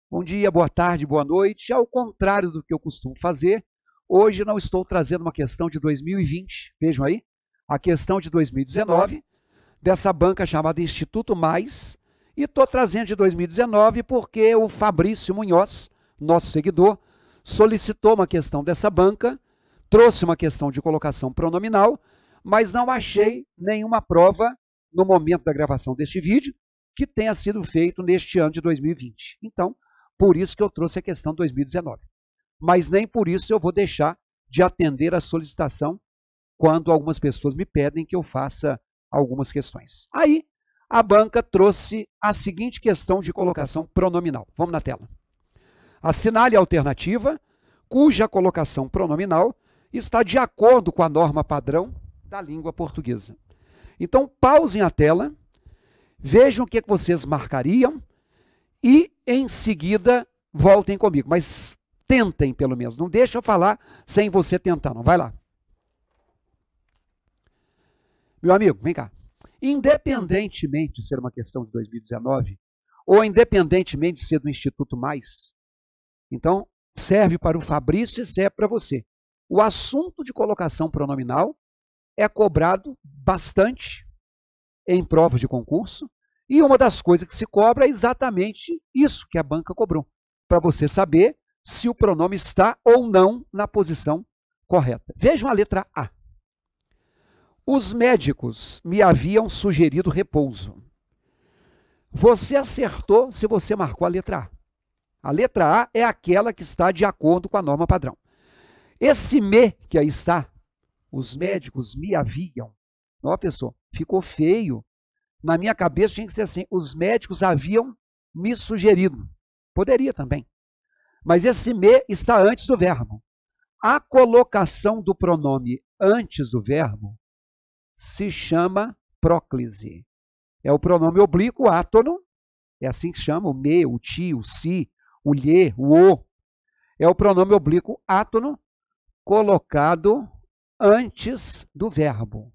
Bom dia, boa tarde, boa noite. Ao contrário do que eu costumo fazer, hoje não estou trazendo uma questão de 2020, vejam aí, a questão de 2019, dessa banca chamada Instituto Mais, e estou trazendo de 2019 porque o Fabrício Munhoz, nosso seguidor, solicitou uma questão dessa banca, trouxe uma questão de colocação pronominal, mas não achei nenhuma prova no momento da gravação deste vídeo que tenha sido feito neste ano de 2020. Então, por isso que eu trouxe a questão de 2019. Mas nem por isso eu vou deixar de atender a solicitação quando algumas pessoas me pedem que eu faça algumas questões. Aí, a banca trouxe a seguinte questão de colocação pronominal. Vamos na tela. Assinale a alternativa cuja colocação pronominal está de acordo com a norma padrão da língua portuguesa. Então, pausem a tela, vejam o que vocês marcariam e, em seguida, voltem comigo. Mas tentem, pelo menos. Não deixa eu falar sem você tentar, não. Vai lá. Meu amigo, vem cá. Independentemente de ser uma questão de 2019, ou independentemente de ser do Instituto Mais, então, serve para o Fabrício e serve para você. O assunto de colocação pronominal é cobrado bastante em provas de concurso, e uma das coisas que se cobra é exatamente isso que a banca cobrou, para você saber se o pronome está ou não na posição correta. Vejam a letra A. Os médicos me haviam sugerido repouso. Você acertou se você marcou a letra A. A letra A é aquela que está de acordo com a norma padrão. Esse me que aí está, os médicos me haviam, ó pessoal, ficou feio. Na minha cabeça tinha que ser assim, os médicos haviam me sugerido. Poderia também. Mas esse me está antes do verbo. A colocação do pronome antes do verbo se chama próclise. É o pronome oblíquo átono, é assim que se chama, o me, o ti, o si, o lhe, o o. É o pronome oblíquo átono colocado antes do verbo.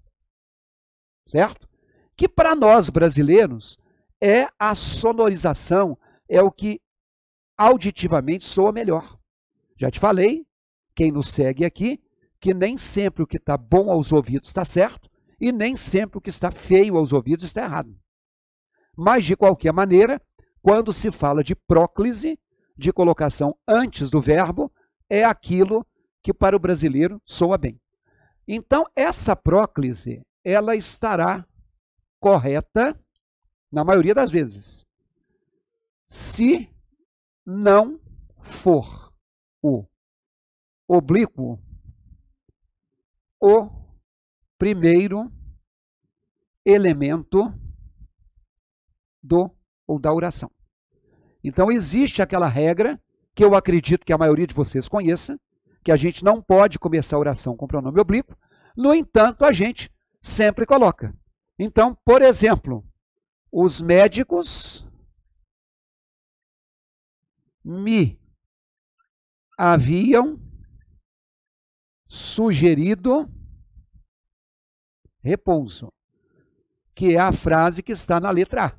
Certo? Que para nós brasileiros é a sonorização, é o que auditivamente soa melhor. Já te falei, quem nos segue aqui, que nem sempre o que está bom aos ouvidos está certo e nem sempre o que está feio aos ouvidos está errado. Mas, de qualquer maneira, quando se fala de próclise, de colocação antes do verbo, é aquilo que para o brasileiro soa bem. Então, essa próclise, ela estará correta na maioria das vezes, se não for o oblíquo o primeiro elemento do ou da oração. Então, existe aquela regra que eu acredito que a maioria de vocês conheça, que a gente não pode começar a oração com pronome oblíquo, no entanto, a gente sempre coloca. Então, por exemplo, os médicos me haviam sugerido repouso, que é a frase que está na letra A.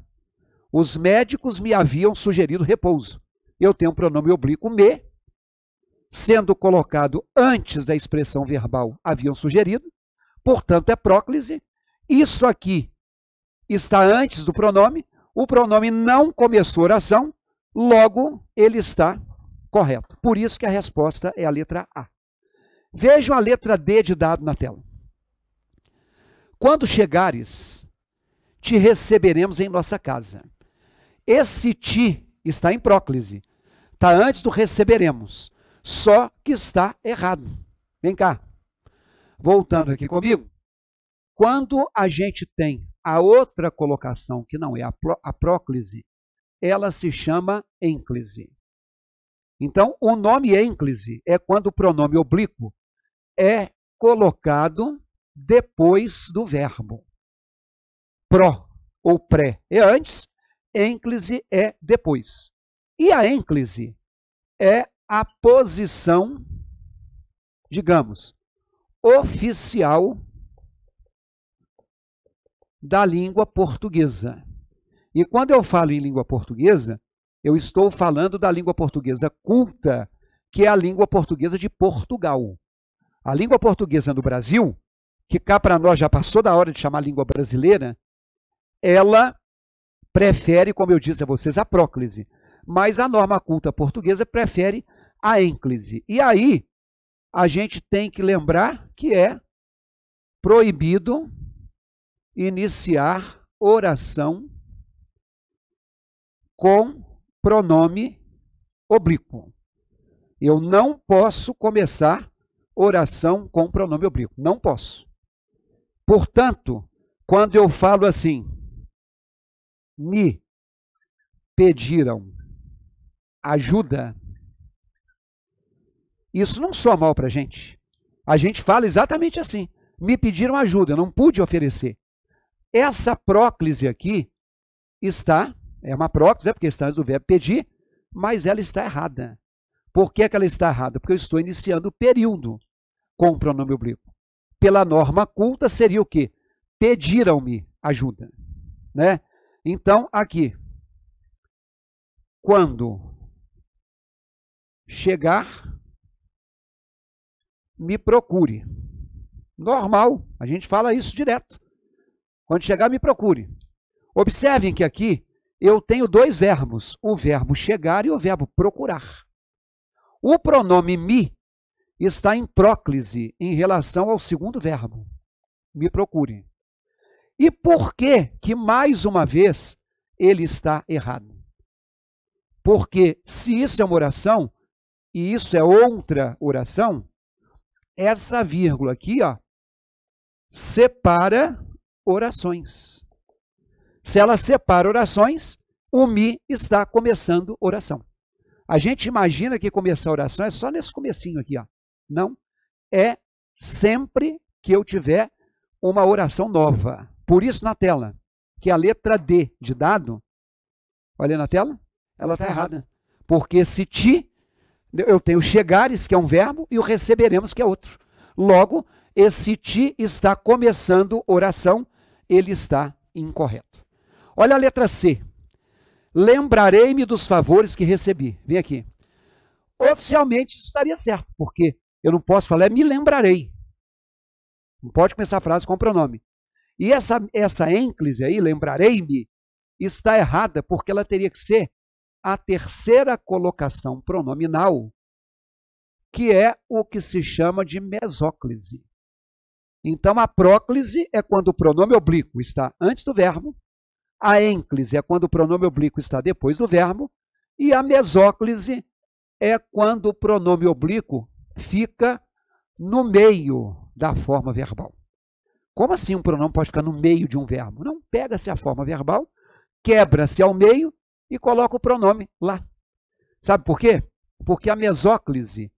Os médicos me haviam sugerido repouso. Eu tenho um pronome oblíquo me, sendo colocado antes da expressão verbal haviam sugerido, portanto é próclise. Isso aqui está antes do pronome, o pronome não começou a oração, logo ele está correto. Por isso que a resposta é a letra A. Vejam a letra D de dado na tela. Quando chegares, te receberemos em nossa casa. Esse ti está em próclise, está antes do receberemos, só que está errado. Vem cá, voltando aqui comigo. Quando a gente tem a outra colocação, que não é a próclise, ela se chama ênclise. Então, o nome ênclise é quando o pronome oblíquo é colocado depois do verbo. Pró ou pré é antes, ênclise é depois. E a ênclise é a posição, digamos, oficial da língua portuguesa. E quando eu falo em língua portuguesa, Eu estou falando da língua portuguesa culta, que é a língua portuguesa de Portugal. A língua portuguesa no Brasil, que cá para nós já passou da hora de chamar língua brasileira, ela prefere, como eu disse a vocês, a próclise. Mas a norma culta portuguesa prefere a ênclise. E aí, a gente tem que lembrar que é proibido iniciar oração com pronome oblíquo. Eu não posso começar oração com pronome oblíquo. Não posso. Portanto, quando eu falo assim, me pediram ajuda, isso não soa mal para a gente. A gente fala exatamente assim. Me pediram ajuda, eu não pude oferecer. Essa próclise aqui está, é uma próclise, porque está antes do verbo pedir, mas ela está errada. Por que ela está errada? Porque eu estou iniciando o período com o pronome oblíquo. Pela norma culta seria o quê? Pediram-me ajuda, né? Então, aqui, quando chegar, me procure. Normal, a gente fala isso direto. Quando chegar, me procure. Observem que aqui eu tenho dois verbos, o verbo chegar e o verbo procurar. O pronome me está em próclise em relação ao segundo verbo, me procure. E por que mais uma vez, ele está errado? Porque se isso é uma oração, e isso é outra oração, essa vírgula aqui, ó, separa orações. Se ela separa orações, o mi está começando oração. A gente imagina que começar a oração é só nesse comecinho aqui, ó. Não, é sempre que eu tiver uma oração nova. Por isso na tela, que a letra D de dado, olha na tela, ela está errada. Porque se ti, eu tenho chegares, que é um verbo, e o receberemos, que é outro. Logo, esse ti está começando oração, ele está incorreto. Olha a letra C. Lembrarei-me dos favores que recebi. Vem aqui. Oficialmente isso estaria certo, porque eu não posso falar, me lembrarei. Não pode começar a frase com pronome. E essa ênclise aí, lembrarei-me, está errada, porque ela teria que ser a terceira colocação pronominal, que é o que se chama de mesóclise. Então, a próclise é quando o pronome oblíquo está antes do verbo, a ênclise é quando o pronome oblíquo está depois do verbo, e a mesóclise é quando o pronome oblíquo fica no meio da forma verbal. Como assim um pronome pode ficar no meio de um verbo? Não, pega-se a forma verbal, quebra-se ao meio e coloca o pronome lá. Sabe por quê? Porque a mesóclise,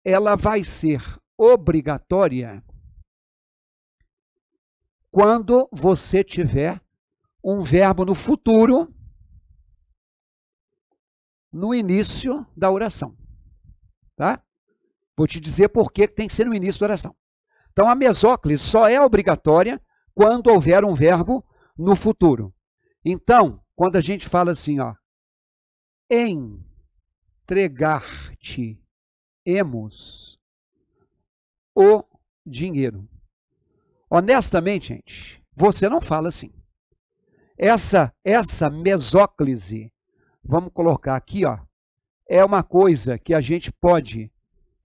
ela vai ser obrigatória quando você tiver um verbo no futuro, no início da oração. Tá? Vou te dizer por que tem que ser no início da oração. Então, a mesóclise só é obrigatória quando houver um verbo no futuro. Então, quando a gente fala assim, ó, entregar-te-emos o dinheiro. Honestamente, gente, você não fala assim. Essa mesóclise, vamos colocar aqui, ó, é uma coisa que a gente pode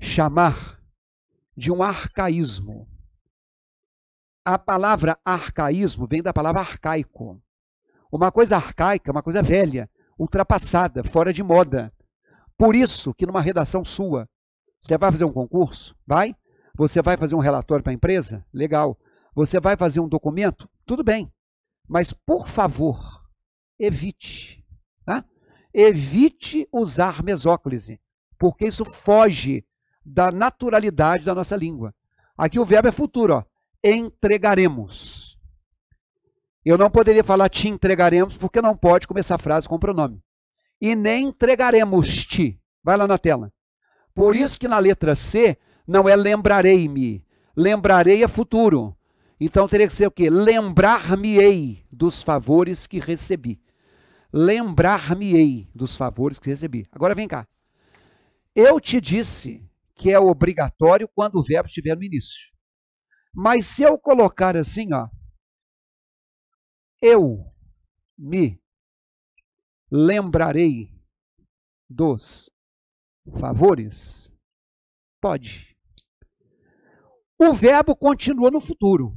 chamar de um arcaísmo. A palavra arcaísmo vem da palavra arcaico. Uma coisa arcaica, uma coisa velha, ultrapassada, fora de moda. Por isso que numa redação sua, você vai fazer um concurso? Vai. Você vai fazer um relatório para a empresa? Legal. Você vai fazer um documento? Tudo bem. Mas, por favor, evite. Tá? Evite usar mesóclise, porque isso foge da naturalidade da nossa língua. Aqui o verbo é futuro, ó. Entregaremos. Eu não poderia falar te entregaremos, porque não pode começar a frase com pronome. E nem entregaremos-te. Vai lá na tela. Por isso que na letra C não é lembrarei-me. Lembrarei é futuro. Então teria que ser o quê? Lembrar-me-ei dos favores que recebi. lembrar-me-ei dos favores que recebi. Agora vem cá. Eu te disse que é obrigatório quando o verbo estiver no início. Mas se eu colocar assim, ó, eu me lembrarei dos favores, pode. O verbo continua no futuro.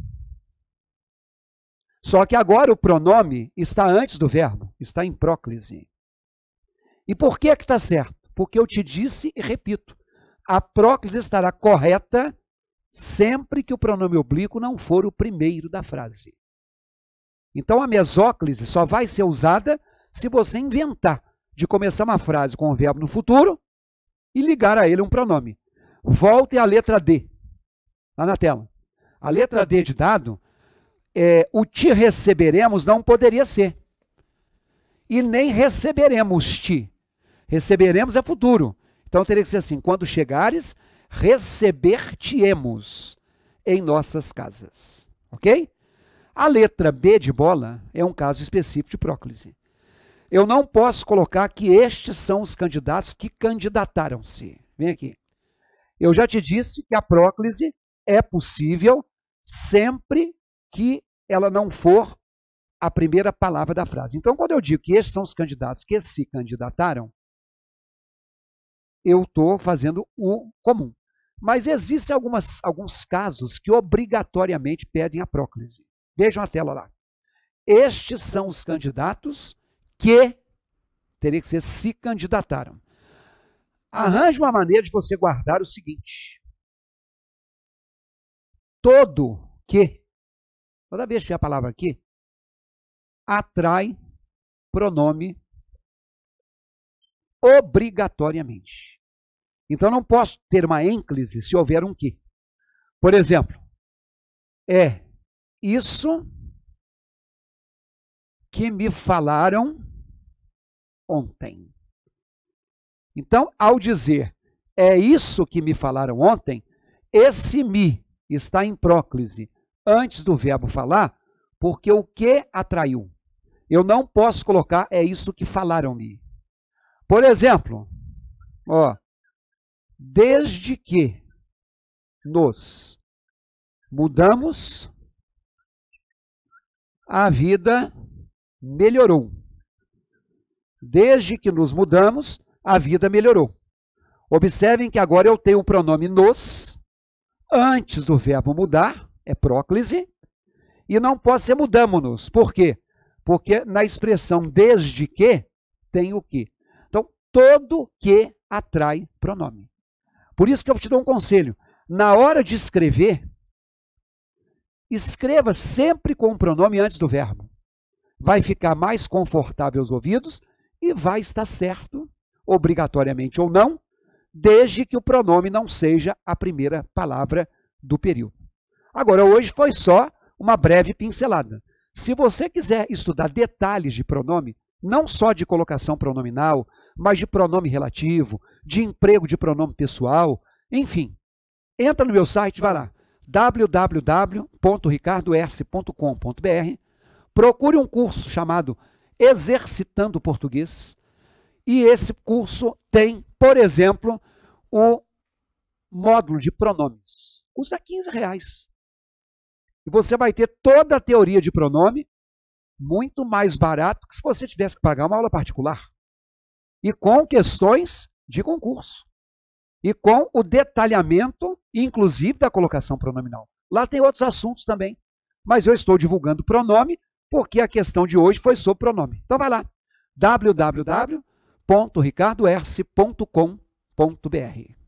Só que agora o pronome está antes do verbo, está em próclise. E por que está certo? Porque eu te disse e repito, a próclise estará correta sempre que o pronome oblíquo não for o primeiro da frase. Então a mesóclise só vai ser usada se você inventar de começar uma frase com o verbo no futuro e ligar a ele um pronome. Volte à letra D, lá na tela. A letra D de dado, o te receberemos não poderia ser. E nem receberemos-te. Receberemos é futuro. Então teria que ser assim, quando chegares, receber-te-emos em nossas casas. Ok? A letra B de bola é um caso específico de próclise. Eu não posso colocar que estes são os candidatos que candidataram-se. Vem aqui. Eu já te disse que a próclise é possível sempre que ela não for a primeira palavra da frase. Então, quando eu digo que estes são os candidatos que se candidataram, eu estou fazendo o comum. Mas existem alguns casos que obrigatoriamente pedem a próclise. Vejam a tela lá. Estes são os candidatos que teria que ser se candidataram. Arranje uma maneira de você guardar o seguinte. Todo que, toda vez que tiver a palavra aqui, atrai pronome obrigatoriamente. Então não posso ter uma ênclise se houver um que. Por exemplo, é isso que me falaram ontem. Então, ao dizer é isso que me falaram ontem, esse me está em próclise antes do verbo falar, porque o que atraiu? Eu não posso colocar é isso que falaram-me. Por exemplo, ó, desde que nos mudamos, a vida melhorou. Desde que nos mudamos, a vida melhorou. Observem que agora eu tenho o pronome nos, antes do verbo mudar, é próclise, e não pode ser mudamo-nos. Por quê? Porque na expressão desde que, tem o que. Então, todo que atrai pronome. Por isso que eu te dou um conselho. Na hora de escrever, escreva sempre com o pronome antes do verbo. Vai ficar mais confortável aos ouvidos e vai estar certo, obrigatoriamente ou não, desde que o pronome não seja a primeira palavra do período. Agora, hoje foi só uma breve pincelada. Se você quiser estudar detalhes de pronome, não só de colocação pronominal, mas de pronome relativo, de emprego de pronome pessoal, enfim, entra no meu site, vai lá, www.ricardoerce.com.br, procure um curso chamado Exercitando Português, e esse curso tem, por exemplo, o módulo de pronomes. Custa R$15. E você vai ter toda a teoria de pronome muito mais barato que se você tivesse que pagar uma aula particular. E com questões de concurso. E com o detalhamento, inclusive, da colocação pronominal. Lá tem outros assuntos também. Mas eu estou divulgando pronome porque a questão de hoje foi sobre pronome. Então vai lá, www.ricardoerce.com.br.